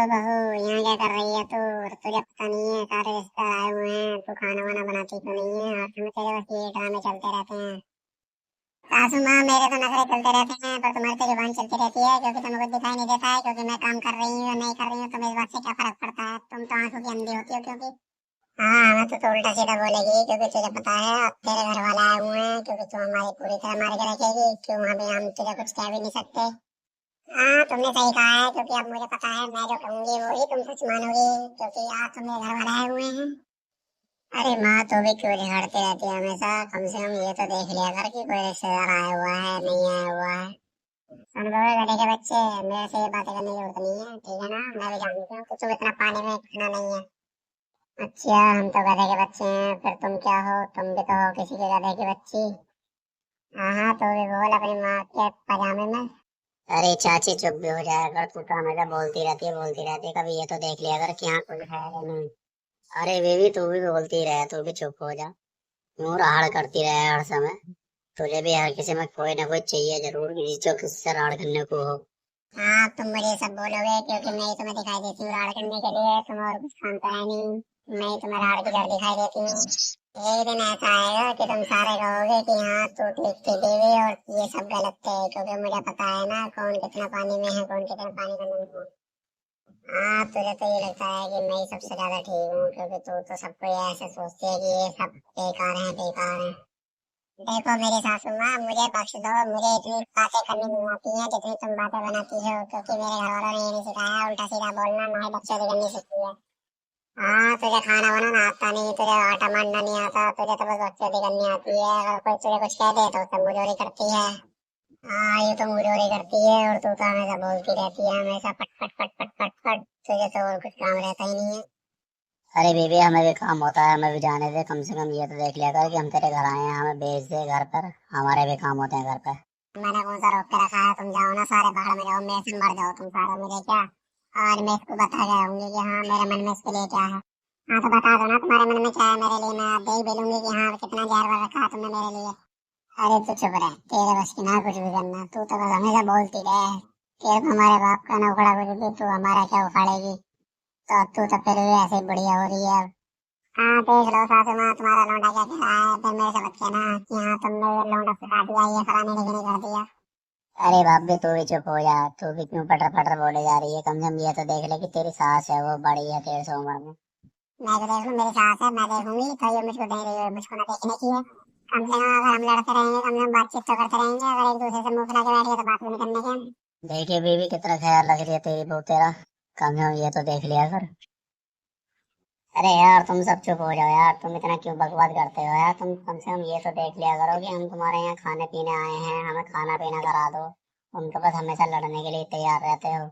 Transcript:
बहू, यहाँ क्या कर रही है तू? तुझे पता नहीं है सारे रिश्तेदार आए हुए हैं, तू खाना वाना बनाती क्यों नहीं है? और हमें तेरे बस ये ड्रामे चलते रहते हैं। सासू माँ, मेरे तो नखरे चलते रहते हैं पर तुम्हारी तो जुबान चलती रहती है, क्योंकि तुम्हें कुछ दिखाई नहीं देता है, क्योंकि मैं काम कर रही हूँ या नहीं कर रही हूँ तुम्हें इस बात से क्या फर्क पड़ता है? तुम तो आंखों की अंधी होती हो क्योंकि। हाँ, हमें तो उल्टा सीधा बोलेगी, क्योंकि तुझे पता है अब तेरे घर वाले आए हुए हैं, क्योंकि तू हमारी पूरी तरह मार के रखेगी, क्यों अभी हम तुझे कुछ कह भी नहीं सकते। हाँ, तुमने सही कहा है, क्योंकि अब मुझे पता है मैं जो कहूंगी वो ही तुम सच मानोगी, क्योंकि आज तुम्हें घर वाले आए हुए हैं। अरे माँ, तो भी क्यों झगड़ती रहती है हमेशा? कम से कम ये तो देख लिया कर कि कोई रिश्तेदार आया हुआ है नहीं आया हुआ है। सुन लो गधे के बच्चे, मेरे से ये बातें करने की जरूरत नहीं है, ठीक है ना? मैं भी जानती हूँ कि तुम इतना पानी में घुसना नहीं है। अच्छा, हम तो गधे के बच्चे हैं, फिर तुम क्या हो? तुम भी तो हो किसी के गधे की बच्ची। हाँ हाँ, तो भी बोल अपनी माँ के पजामे में। अरे चाची, चुप भी हो जाया कर, तू तो हमेशा बोलती रहती है, कभी ये तो देख लिया कर कि यहाँ कुछ है या नहीं। अरे बेबी, तू भी बोलती रहे, तू भी चुप हो जा। क्यों राड़ करती रहे हर समय? तुझे भी हर किसी में कोई ना कोई चाहिए जरूर, किसी जो किससे राड़ करने को हो। हाँ, तुम मुझे सब बोलोगे, क्योंकि मैं ही तुम्हें दिखाई देती हूँ राड़ करने के लिए, तुम और कुछ काम तो है नहीं। मैं ही तुम्हें राड़ की जड़ दिखाई देती हूँ। एक दिन ऐसा आएगा कि तुम सारे कहोगे कि हाँ, तू ठीक थी देवी और ये सब गलत थे, क्योंकि मुझे पता है ना कौन कितना पानी में है, कौन कितना पानी का नहीं है। हाँ, तुझे तो ये लगता है कि मैं ही सबसे ज्यादा ठीक हूँ, क्योंकि तू तो सबको ये ऐसे सोचती है कि ये सब बेकार है बेकार है। देखो मेरी सासू माँ, मुझे बख्श दो, मुझे इतनी बातें करनी नहीं आती हैं जितनी तुम बातें बनाती हो, क्योंकि मेरे घर वालों ने ये नहीं सिखाया, उल्टा सीधा बोलना ना ही बच्चों की करनी सीखी है। हाँ, तुझे खाना बनाना आता नहीं, तुझे आटा मारना नहीं आता, तुझे तो बस बच्चों की करनी आती है, अगर कोई तुझे कुछ कह दे तो उससे मुंहजोरी करती है। हाँ, ये तो मुंहजोरी करती है, और तू तो हमेशा बोलती रहती है, हमेशा पट पट पट पट पट पट, तुझे तो और कुछ काम रहता ही नहीं है। अरे बेबी, हमें भी काम होता है, हमें भी जाने दे, कम से कम ये तो देख लिया कर कि हम तेरे घर आए हैं, हमें भेज दे घर पर, हमारे भी काम होते हैं घर पे। मैंने कौन सा रोक के रखा है? तुम जाओ ना, सारे बाहर में जाओ, मेरे से मर जाओ तुम सारे, मुझे क्या। आज मैं इसको बता जाऊंगी कि हाँ, मेरे मन में इसके लिए क्या है। हाँ, तो बता दो ना तुम्हारे मन में क्या है मेरे लिए, मैं आप दे ही बोलूंगी कि हाँ, कितना जार वार रखा है तुमने मेरे लिए। अरे तू चुप रह, तेरे बस की ना कुछ भी करना, तू तो बस हमेशा बोलती रहे। तेरे को हमारे बाप का ना उखड़ा कुछ भी, तू हमारा क्या उखाड़ेगी? तो अब तू तो फिर भी ऐसे ही बढ़िया हो रही है अब। हाँ, देख लो सासू माँ, तुम्हारा लौंडा क्या कह रहा है, फिर मेरे से बच्चे ना कि हाँ, तुमने ये लौंडा सिखा दिया, ये फलाने ढिकने कर दिया। अरे बाप भी, तू भी चुप हो जा, तू भी क्यों पटर पटर बोले जा रही है? कम से कम ये तो देख ले कि तेरी सास है, वो बड़ी है तेरे से उम्र में। मैं तो देख लूँ, मेरी सास है, मैं देखूंगी, तो ये मुझको दे रही है, मुझको ना देखने की है। कम से कम अगर हम लड़ते रहेंगे, कम से कम बातचीत तो करते रहेंगे, अगर एक दूसरे से मुंह फुला के बैठ गए तो बात भी नहीं करने के। देखिए बीवी, कितना ख्याल रख रही है तेरी बहू तेरा, कम से कम ये तो देख लिया कर। अरे यार, तुम सब चुप हो जाओ यार, तुम इतना क्यों बकवास करते हो यार? तुम कम से कम ये तो देख लिया करो कि हम तुम्हारे यहाँ खाने पीने आए हैं, हमें खाना पीना करा दो। तुम तो बस हमेशा लड़ने के लिए तैयार रहते हो।